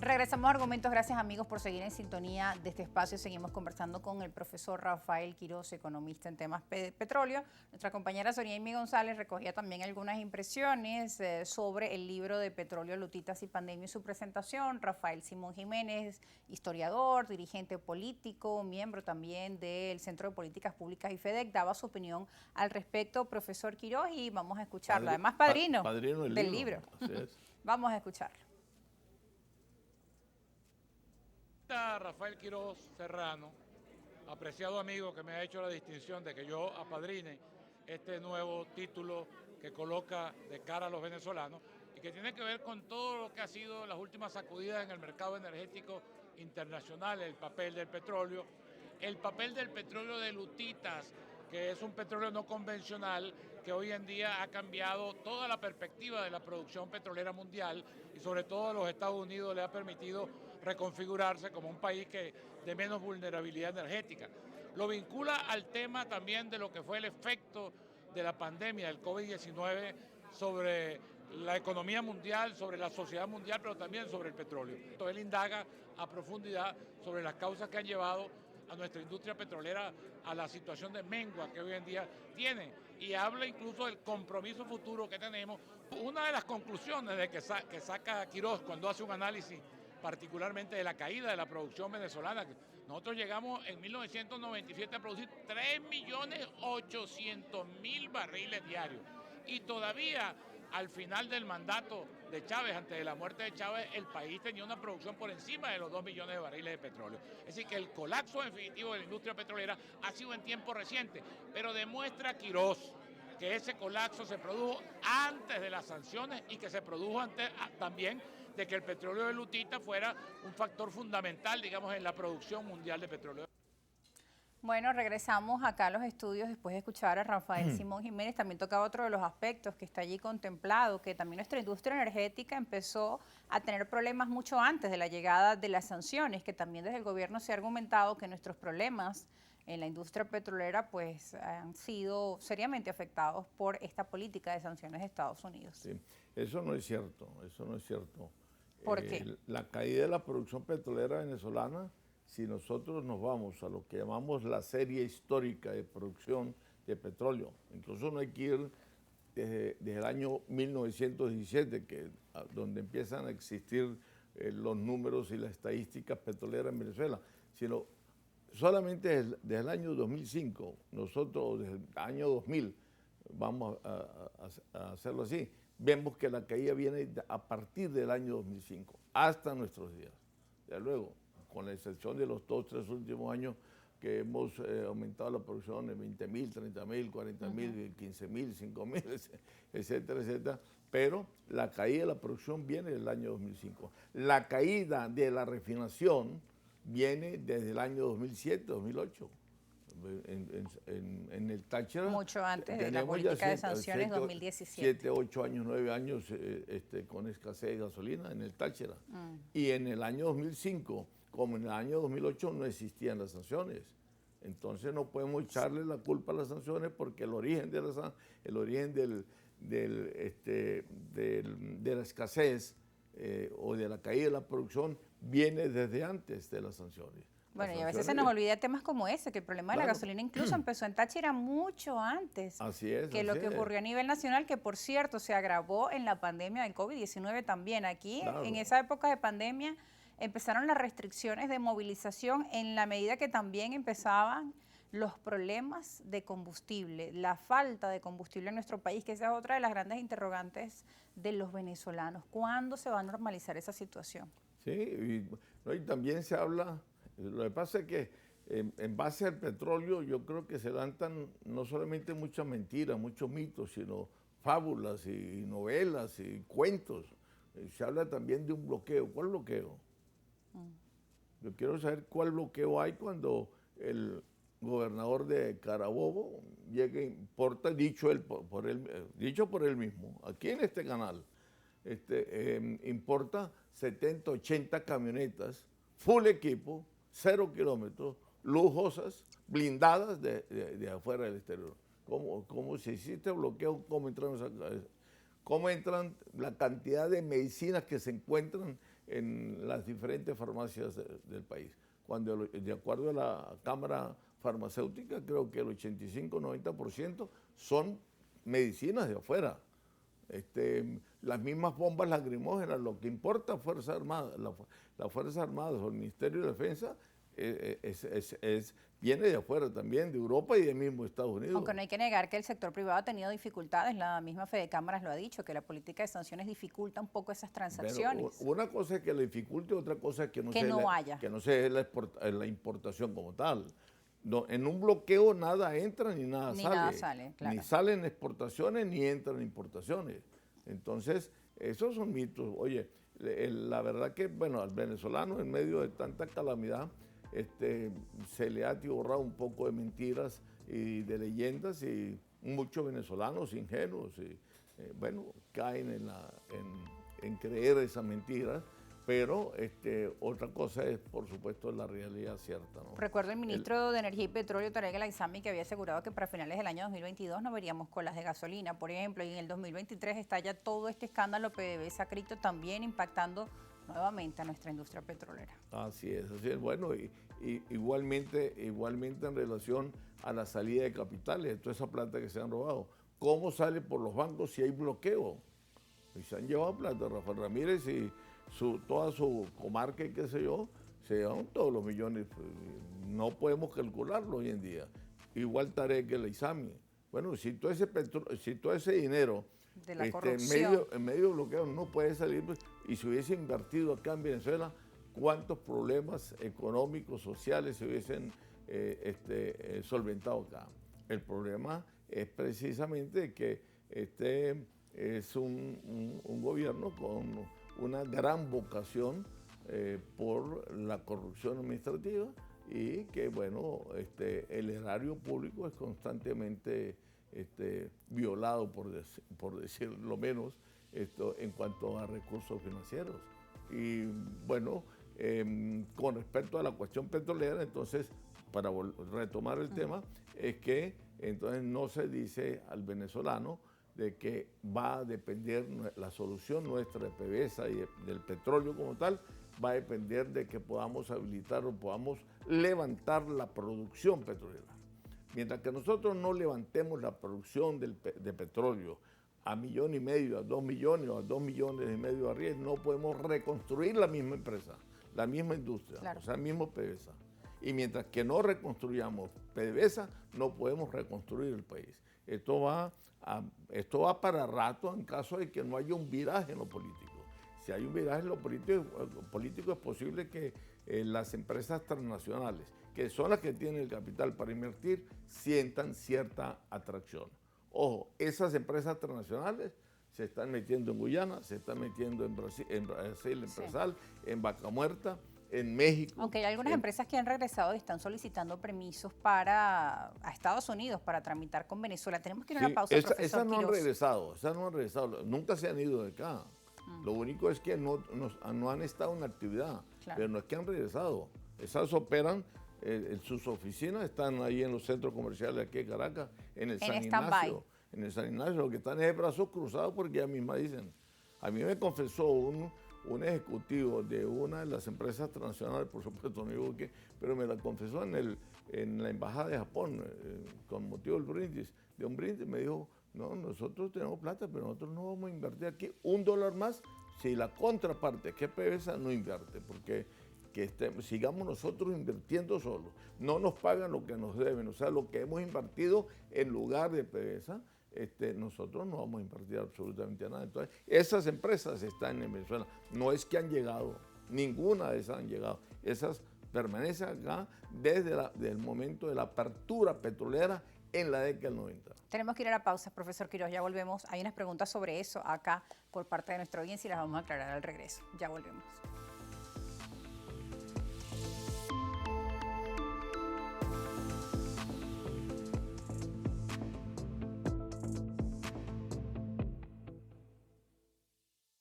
Regresamos a Argumentos. Gracias, amigos, por seguir en sintonía de este espacio. Seguimos conversando con el profesor Rafael Quiroz, economista en temas de petróleo. Nuestra compañera Soriaimi González recogía también algunas impresiones sobre el libro de Petróleo, Lutitas y Pandemia y su presentación. Rafael Simón Jiménez, historiador, dirigente político, miembro también del Centro de Políticas Públicas y FEDEC, daba su opinión al respecto, profesor Quiroz, y vamos a escucharlo. Además, padrino del libro. Así es. Vamos a escucharlo. Rafael Quiroz Serrano, apreciado amigo que me ha hecho la distinción de que yo apadrine este nuevo título que coloca de cara a los venezolanos y que tiene que ver con todo lo que ha sido las últimas sacudidas en el mercado energético internacional, el papel del petróleo de lutitas, que es un petróleo no convencional que hoy en día ha cambiado toda la perspectiva de la producción petrolera mundial y sobre todo a los Estados Unidos le ha permitido reconfigurarse como un país de menos vulnerabilidad energética. Lo vincula al tema también de lo que fue el efecto de la pandemia del COVID-19 sobre la economía mundial, sobre la sociedad mundial, pero también sobre el petróleo. Entonces él indaga a profundidad sobre las causas que han llevado a nuestra industria petrolera a la situación de mengua que hoy en día tiene y habla incluso del compromiso futuro que tenemos. Una de las conclusiones de que saca Quiroz cuando hace un análisis particularmente de la caída de la producción venezolana. Nosotros llegamos en 1997 a producir 3.800.000 barriles diarios y todavía al final del mandato de Chávez, antes de la muerte de Chávez, el país tenía una producción por encima de los 2 millones de barriles de petróleo. Es decir, que el colapso definitivo de la industria petrolera ha sido en tiempo reciente, pero demuestra Quiroz que ese colapso se produjo antes de las sanciones y que se produjo antes también de que el petróleo de lutita fuera un factor fundamental, digamos, en la producción mundial de petróleo. Bueno, regresamos acá a los estudios después de escuchar a Rafael Simón Jiménez. También tocaba otro de los aspectos que está allí contemplado, que también nuestra industria energética empezó a tener problemas mucho antes de la llegada de las sanciones, que también desde el gobierno se ha argumentado que nuestros problemas en la industria petrolera pues han sido seriamente afectados por esta política de sanciones de Estados Unidos. Sí, eso no es cierto, eso no es cierto. ¿Por qué? La caída de la producción petrolera venezolana, si nosotros nos vamos a lo que llamamos la serie histórica de producción de petróleo, incluso no hay que ir desde el año 1917, donde empiezan a existir los números y las estadísticas petroleras en Venezuela, sino solamente desde el año 2005, nosotros desde el año 2000, vamos a hacerlo así, vemos que la caída viene a partir del año 2005 hasta nuestros días. Ya luego, con la excepción de los 2 o 3 últimos años que hemos aumentado la producción en 20.000, 30.000, 40.000, 15.000, 5.000, etcétera, etcétera. Pero la caída de la producción viene del año 2005. La caída de la refinación viene desde el año 2007, 2008. En el Táchira. Mucho antes de la política de sanciones 2017. 7, 8 años, 9 años con escasez de gasolina en el Táchira. Y en el año 2005, como en el año 2008, no existían las sanciones. Entonces no podemos echarle la culpa a las sanciones porque el origen de la escasez o de la caída de la producción viene desde antes de las sanciones. Bueno, y a veces se nos olvida temas como ese, que el problema de la gasolina incluso empezó en Táchira mucho antes que lo que ocurrió a nivel nacional, que por cierto se agravó en la pandemia del COVID-19 también. Aquí, en esa época de pandemia, empezaron las restricciones de movilización en la medida que también empezaban los problemas de combustible, la falta de combustible en nuestro país, que esa es otra de las grandes interrogantes de los venezolanos. ¿Cuándo se va a normalizar esa situación? Sí, y también se habla. Lo que pasa es que en base al petróleo yo creo que se levantan no solamente muchas mentiras, muchos mitos, sino fábulas y novelas y cuentos. Se habla también de un bloqueo. ¿Cuál bloqueo? Yo quiero saber cuál bloqueo hay cuando el gobernador de Carabobo llega e importa, dicho por él mismo, aquí en este canal, importa 70, 80 camionetas, full equipo, 0 kilómetros, lujosas, blindadas de afuera del exterior. ¿Cómo se hiciste bloqueo? ¿Cómo entran la cantidad de medicinas que se encuentran en las diferentes farmacias del país. Cuando, de acuerdo a la Cámara Farmacéutica, creo que el 85-90% son medicinas de afuera. Las mismas bombas lacrimógenas, lo que importa Fuerzas Armadas, las Fuerzas Armadas o el Ministerio de Defensa viene de afuera también, de Europa y de mismo Estados Unidos. Aunque no hay que negar que el sector privado ha tenido dificultades, la misma Fede Cámaras lo ha dicho, que la política de sanciones dificulta un poco esas transacciones. Pero una cosa es que la dificulte, otra cosa es que no sea la importación como tal. No, en un bloqueo nada entra ni nada sale. Nada sale, claro. Ni salen exportaciones ni entran importaciones. Entonces, esos son mitos. Oye, la verdad que, bueno, al venezolano en medio de tanta calamidad, se le ha atiborrado un poco de mentiras y de leyendas y muchos venezolanos ingenuos y, bueno, caen en creer esas mentiras, pero otra cosa es, por supuesto, la realidad cierta, ¿no? Recuerdo el ministro de Energía y Petróleo, Tarek El Aissami, que había asegurado que para finales del año 2022 no veríamos colas de gasolina, por ejemplo, y en el 2023 está ya todo este escándalo PDVSA cripto también impactando nuevamente a nuestra industria petrolera. Así es. Bueno, y igualmente en relación a la salida de capitales, de toda esa plata que se han robado. ¿Cómo sale por los bancos si hay bloqueo? Y se han llevado plata. Rafael Ramírez y toda su comarca y qué sé yo, se llevan todos los millones. No podemos calcularlo hoy en día. Igual Tarek El Aissami. Bueno, si todo ese dinero de la corrupción en medio bloqueo no puede salir, pues, y se hubiese invertido acá en Venezuela, ¿cuántos problemas económicos, sociales se hubiesen solventado acá? El problema es precisamente que es un gobierno con una gran vocación por la corrupción administrativa y que, bueno, el erario público es constantemente violado, por decir lo menos, en cuanto a recursos financieros. Y bueno, con respecto a la cuestión petrolera, entonces, para retomar el tema, es que entonces no se dice al venezolano de que va a depender la solución nuestra de PDVSA y del petróleo como tal, va a depender de que podamos habilitar o podamos levantar la producción petrolera. Mientras que nosotros no levantemos la producción de petróleo a 1,5 millones, a 2 millones o a 2,5 millones de barriles, no podemos reconstruir la misma empresa, la misma industria, claro. O sea, el mismo PDVSA. Y mientras que no reconstruyamos PDVSA, no podemos reconstruir el país. Esto va para rato en caso de que no haya un viraje en lo político. Si hay un viraje en lo político es posible que las empresas transnacionales, que son las que tienen el capital para invertir, sientan cierta atracción. Ojo, esas empresas transnacionales se están metiendo en Guyana, se están metiendo en Brasil, en Presal, en Vaca Muerta, en México. Aunque hay algunas empresas que han regresado y están solicitando permisos a Estados Unidos para tramitar con Venezuela. Tenemos que ir a una pausa, profesor Esas no Quiroz. esas no han regresado, nunca se han ido de acá. Lo único es que no han estado en actividad, claro. Pero no es que han regresado. Esas operan, sus oficinas están ahí en los centros comerciales aquí en Caracas, en el San Ignacio. En el San Ignacio, lo que están es de brazos cruzados porque ellas mismas dicen. A mí me confesó un ejecutivo de una de las empresas transnacionales, por supuesto no digo qué, pero me la confesó en la embajada de Japón, con motivo del brindis, de un brindis, me dijo, no, nosotros tenemos plata, pero nosotros no vamos a invertir aquí $1 más si la contraparte, que PDVSA, no invierte, porque sigamos nosotros invirtiendo solos. No nos pagan lo que nos deben, o sea, lo que hemos invertido en lugar de PDVSA, nosotros no vamos a invertir absolutamente nada. Entonces, esas empresas están en Venezuela. No es que han llegado, ninguna de esas han llegado. Esas permanecen acá desde el momento de la apertura petrolera en la década del 90. Tenemos que ir a la pausa, profesor Quiroz, ya volvemos. Hay unas preguntas sobre eso acá por parte de nuestra audiencia y las vamos a aclarar al regreso. Ya volvemos.